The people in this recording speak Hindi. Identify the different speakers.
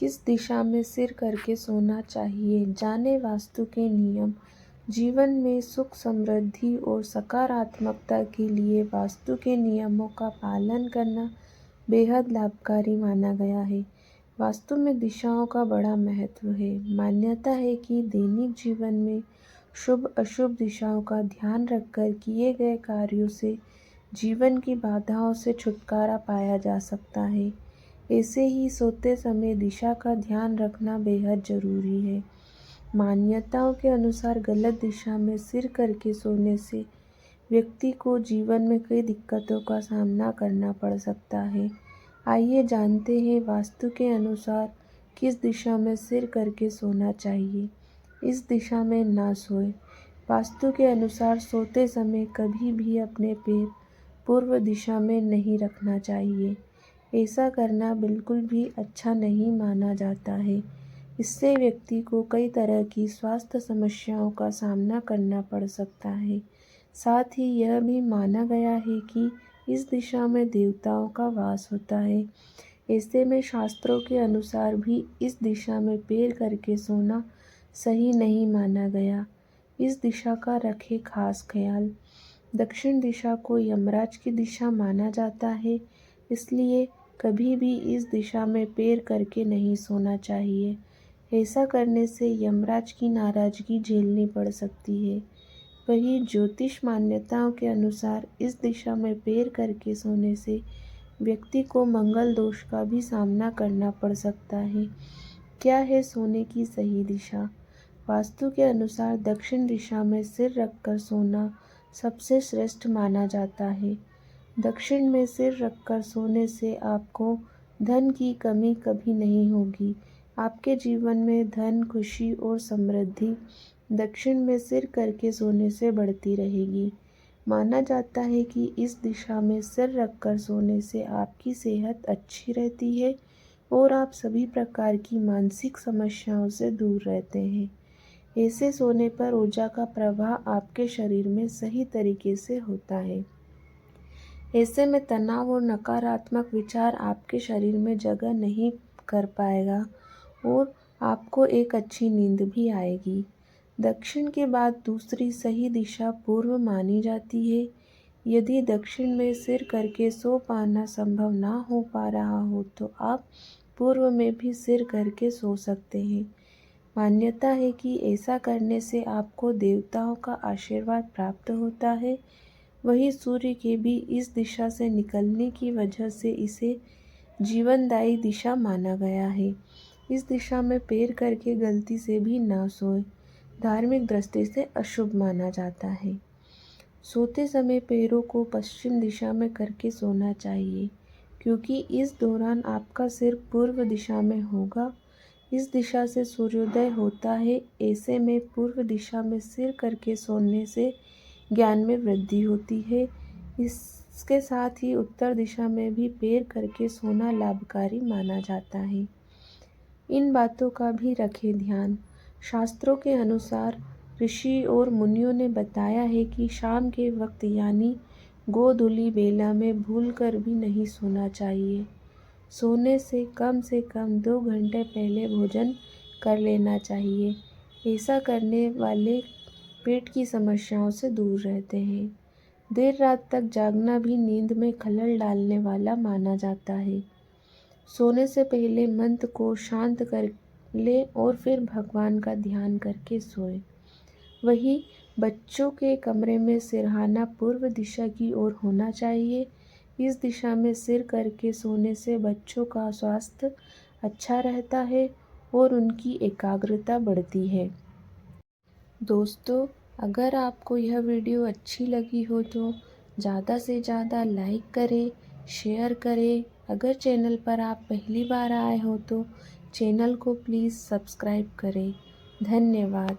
Speaker 1: किस दिशा में सिर करके सोना चाहिए। जाने वास्तु के नियम। जीवन में सुख, समृद्धि और सकारात्मकता के लिए वास्तु के नियमों का पालन करना बेहद लाभकारी माना गया है। वास्तु में दिशाओं का बड़ा महत्व है। मान्यता है कि दैनिक जीवन में शुभ अशुभ दिशाओं का ध्यान रखकर किए गए कार्यों से जीवन की बाधाओं से छुटकारा पाया जा सकता है। ऐसे ही सोते समय दिशा का ध्यान रखना बेहद ज़रूरी है। मान्यताओं के अनुसार गलत दिशा में सिर करके सोने से व्यक्ति को जीवन में कई दिक्कतों का सामना करना पड़ सकता है। आइए जानते हैं वास्तु के अनुसार किस दिशा में सिर करके सोना चाहिए। इस दिशा में ना सोए। वास्तु के अनुसार सोते समय कभी भी अपने पैर पूर्व दिशा में नहीं रखना चाहिए। ऐसा करना बिल्कुल भी अच्छा नहीं माना जाता है। इससे व्यक्ति को कई तरह की स्वास्थ्य समस्याओं का सामना करना पड़ सकता है। साथ ही यह भी माना गया है कि इस दिशा में देवताओं का वास होता है। ऐसे में शास्त्रों के अनुसार भी इस दिशा में पैर करके सोना सही नहीं माना गया। इस दिशा का रखें खास ख्याल। दक्षिण दिशा को यमराज की दिशा माना जाता है, इसलिए कभी भी इस दिशा में पैर करके नहीं सोना चाहिए। ऐसा करने से यमराज की नाराज़गी झेलनी पड़ सकती है। वहीं ज्योतिष मान्यताओं के अनुसार इस दिशा में पैर करके सोने से व्यक्ति को मंगल दोष का भी सामना करना पड़ सकता है। क्या है सोने की सही दिशा? वास्तु के अनुसार दक्षिण दिशा में सिर रखकर सोना सबसे श्रेष्ठ माना जाता है। दक्षिण में सिर रखकर सोने से आपको धन की कमी कभी नहीं होगी। आपके जीवन में धन, खुशी और समृद्धि दक्षिण में सिर करके सोने से बढ़ती रहेगी। माना जाता है कि इस दिशा में सिर रखकर सोने से आपकी सेहत अच्छी रहती है और आप सभी प्रकार की मानसिक समस्याओं से दूर रहते हैं। ऐसे सोने पर ऊर्जा का प्रवाह आपके शरीर में सही तरीके से होता है। ऐसे में तनाव और नकारात्मक विचार आपके शरीर में जगह नहीं कर पाएगा और आपको एक अच्छी नींद भी आएगी। दक्षिण के बाद दूसरी सही दिशा पूर्व मानी जाती है। यदि दक्षिण में सिर करके सो पाना संभव ना हो पा रहा हो तो आप पूर्व में भी सिर करके सो सकते हैं। मान्यता है कि ऐसा करने से आपको देवताओं का आशीर्वाद प्राप्त होता है। वहीं सूर्य के भी इस दिशा से निकलने की वजह से इसे जीवनदायी दिशा माना गया है। इस दिशा में पैर करके गलती से भी ना सोए। धार्मिक दृष्टि से अशुभ माना जाता है। सोते समय पैरों को पश्चिम दिशा में करके सोना चाहिए, क्योंकि इस दौरान आपका सिर पूर्व दिशा में होगा। इस दिशा से सूर्योदय होता है। ऐसे में पूर्व दिशा में सिर करके सोने से ज्ञान में वृद्धि होती है। इसके साथ ही उत्तर दिशा में भी पैर करके सोना लाभकारी माना जाता है। इन बातों का भी रखें ध्यान। शास्त्रों के अनुसार ऋषि और मुनियों ने बताया है कि शाम के वक्त यानी गोधूली बेला में भूलकर भी नहीं सोना चाहिए। सोने से कम 2 घंटे पहले भोजन कर लेना चाहिए। ऐसा करने वाले पेट की समस्याओं से दूर रहते हैं। देर रात तक जागना भी नींद में खलल डालने वाला माना जाता है। सोने से पहले मंत्र को शांत कर ले और फिर भगवान का ध्यान करके सोए। वहीं बच्चों के कमरे में सिरहाना पूर्व दिशा की ओर होना चाहिए। इस दिशा में सिर करके सोने से बच्चों का स्वास्थ्य अच्छा रहता है और उनकी एकाग्रता बढ़ती है। दोस्तों, अगर आपको यह वीडियो अच्छी लगी हो तो ज़्यादा से ज़्यादा लाइक करें, शेयर करें। अगर चैनल पर आप पहली बार आए हो तो चैनल को प्लीज़ सब्सक्राइब करें। धन्यवाद।